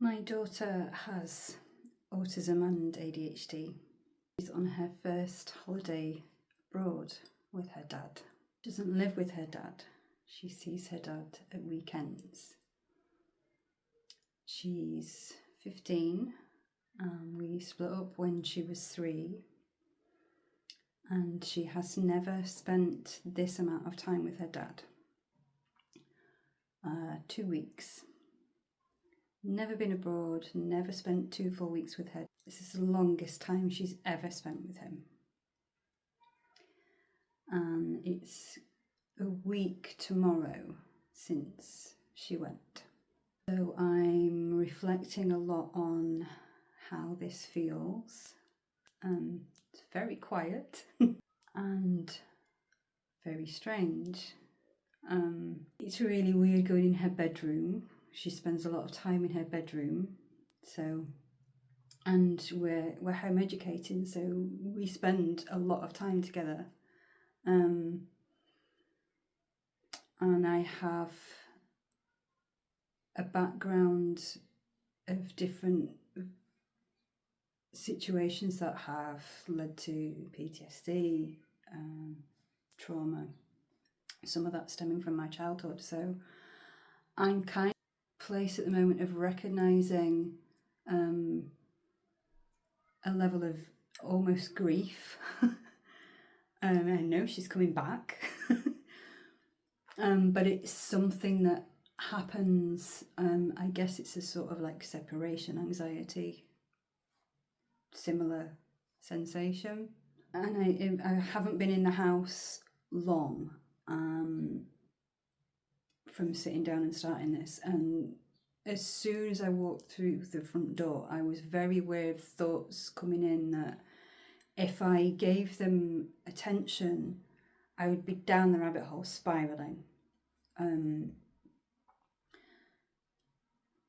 My daughter has autism and ADHD. She's on her first holiday abroad with her dad. She doesn't live with her dad. She sees her dad at weekends. She's 15. We split up when she was 3. And she has never spent this amount of time with her dad. 2 weeks. Never been abroad, never spent 2 full weeks with her. This is the longest time she's ever spent with him. And it's a week tomorrow since she went. So I'm reflecting a lot on how this feels. It's very quiet and very strange. It's really weird going in her bedroom. She spends a lot of time in her bedroom, and we're home educating, so we spend a lot of time together. And I have a background of different situations that have led to PTSD, trauma, some of that stemming from my childhood. So I'm kind of in a place at the moment of recognising a level of almost grief. I know she's coming back, but it's something that happens. I guess it's a sort of like separation anxiety, similar sensation. And I haven't been in the house long from sitting down and starting this, and as soon as I walked through the front door, I was very aware of thoughts coming in that if I gave them attention, I would be down the rabbit hole spiralling.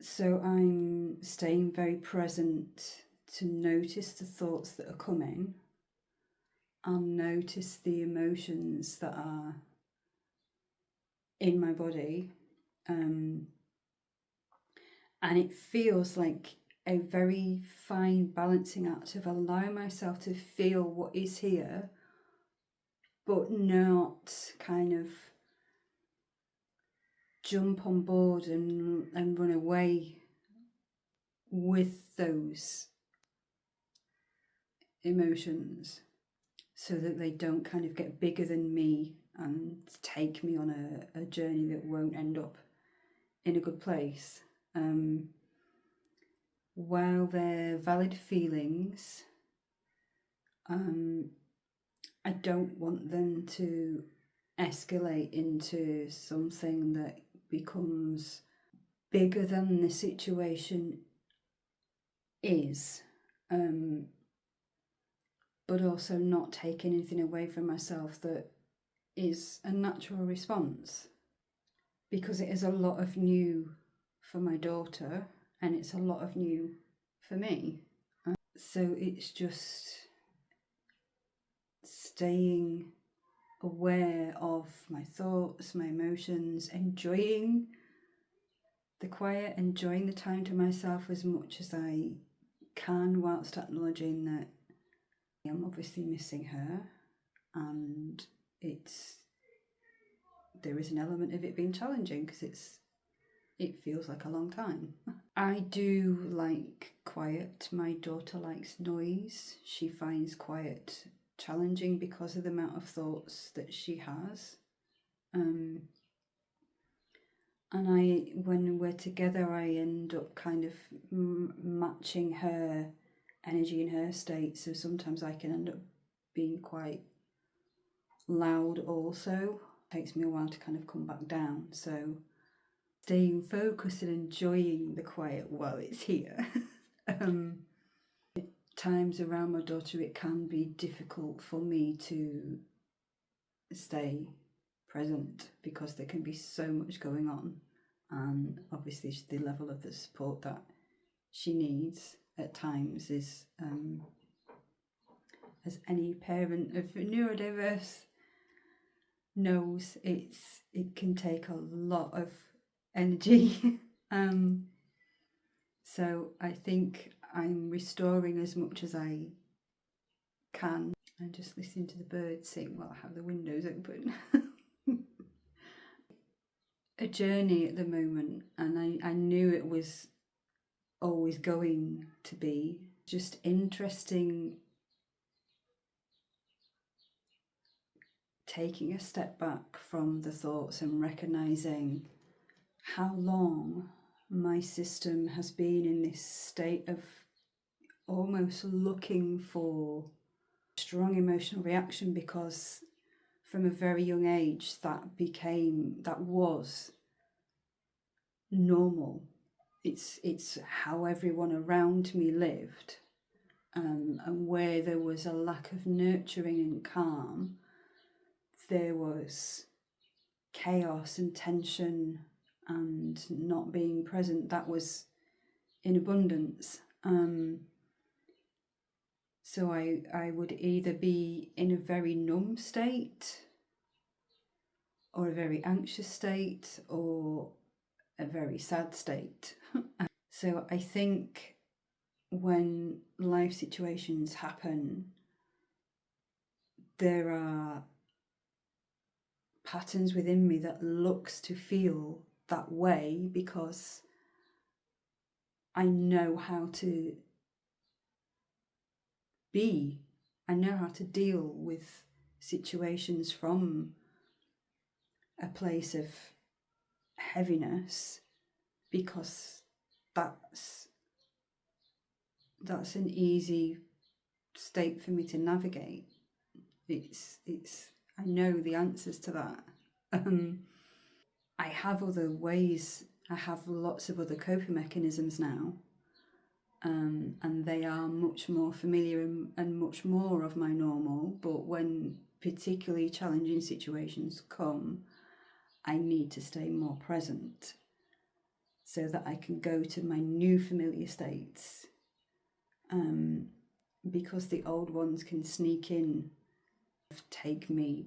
So I'm staying very present to notice the thoughts that are coming and notice the emotions that are in my body. And it feels like a very fine balancing act of allowing myself to feel what is here, but not kind of jump on board and run away with those emotions, so that they don't kind of get bigger than me and take me on a journey that won't end up in a good place. While they're valid feelings, I don't want them to escalate into something that becomes bigger than the situation is, but also not take anything away from myself that is a natural response, because it is a lot of new for my daughter and it's a lot of new for me. So it's just staying aware of my thoughts, my emotions, enjoying the quiet, enjoying the time to myself as much as I can, whilst acknowledging that I'm obviously missing her, and there is an element of it being challenging because it feels like a long time. I do like quiet. My daughter likes noise. She finds quiet challenging because of the amount of thoughts that she has. And when we're together, I end up kind of matching her energy and her state. So sometimes I can end up being quite loud also. It takes me a while to kind of come back down. So staying focused and enjoying the quiet while it's here. Times around my daughter, it can be difficult for me to stay present because there can be so much going on, and obviously the level of the support that she needs at times is, as any parent of neurodiverse knows, it can take a lot of energy. So I think I'm restoring as much as I can. And just listening to the birds sing while I have the windows open. A journey at the moment, and I knew it was always going to be. Just interesting taking a step back from the thoughts and recognizing how long my system has been in this state of almost looking for strong emotional reaction, because from a very young age that was normal. It's how everyone around me lived, and where there was a lack of nurturing and calm, there was chaos and tension and not being present. That was in abundance. So I would either be in a very numb state or a very anxious state or a very sad state. So I think when life situations happen, there are patterns within me that looks to feel that way, because I know how to be. I know how to deal with situations from a place of heaviness, because that's an easy state for me to navigate. It's I know the answers to that. I have other ways. I have lots of other coping mechanisms now, and they are much more familiar and much more of my normal. But when particularly challenging situations come, I need to stay more present so that I can go to my new familiar states, because the old ones can sneak in, take me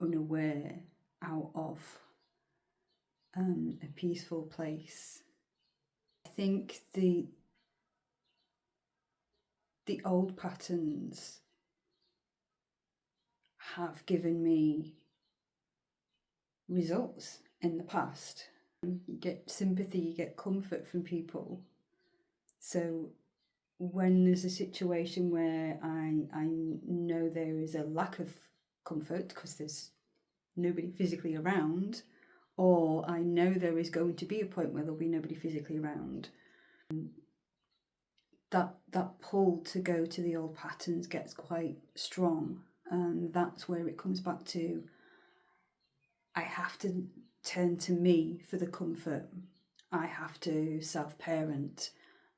unaware out of a peaceful place. I think the old patterns have given me results in the past. You get sympathy, you get comfort from people. So when there's a situation where I know there is a lack of comfort because there's nobody physically around, or I know there is going to be a point where there'll be nobody physically around, that pull to go to the old patterns gets quite strong. And that's where it comes back to, I have to turn to me for the comfort. I have to self-parent.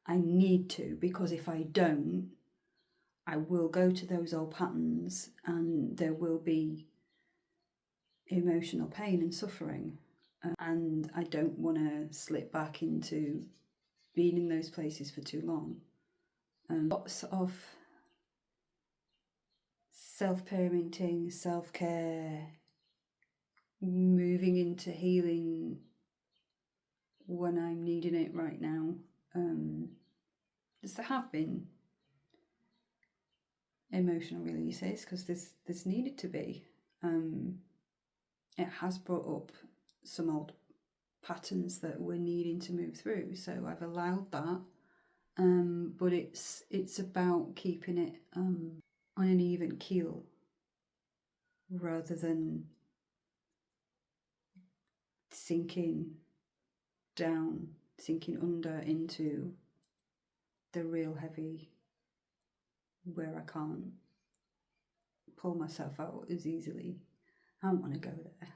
I need to, because if I don't, I will go to those old patterns and there will be emotional pain and suffering. And I don't want to slip back into being in those places for too long. Lots of self-parenting, self-care, moving into healing when I'm needing it right now. There have been emotional releases, because there's needed to be. It has brought up some old patterns that we're needing to move through, so I've allowed that. But it's about keeping it on an even keel, rather than sinking down, sinking under into the real heavy, where I can't pull myself out as easily. I don't want to go there.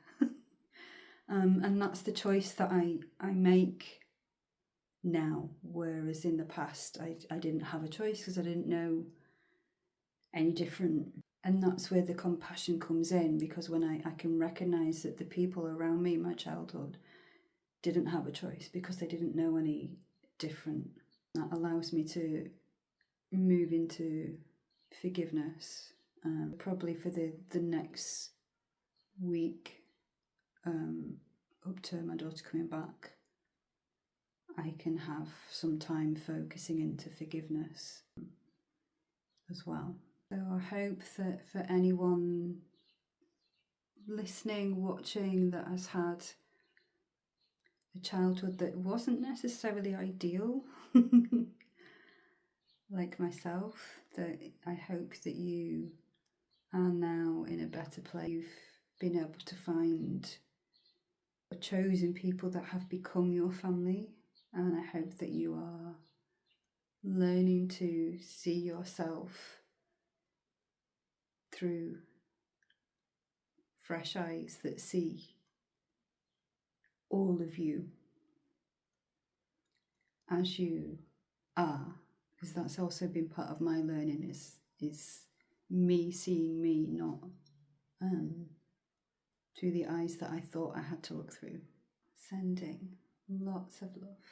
And that's the choice that I make now, whereas in the past I didn't have a choice, because I didn't know any different. And that's where the compassion comes in, because when I can recognise that the people around me in my childhood didn't have a choice because they didn't know any different, that allows me to move into forgiveness. Probably for the next week, up to my daughter coming back, I can have some time focusing into forgiveness as well. So I hope that for anyone listening, watching, that has had a childhood that wasn't necessarily ideal, like myself, that I hope that you are now in a better place. You've been able to find or chosen people that have become your family, and I hope that you are learning to see yourself through fresh eyes that see all of you as you are, because that's also been part of my learning, is me seeing me, not through the eyes that I thought I had to look through. Sending lots of love.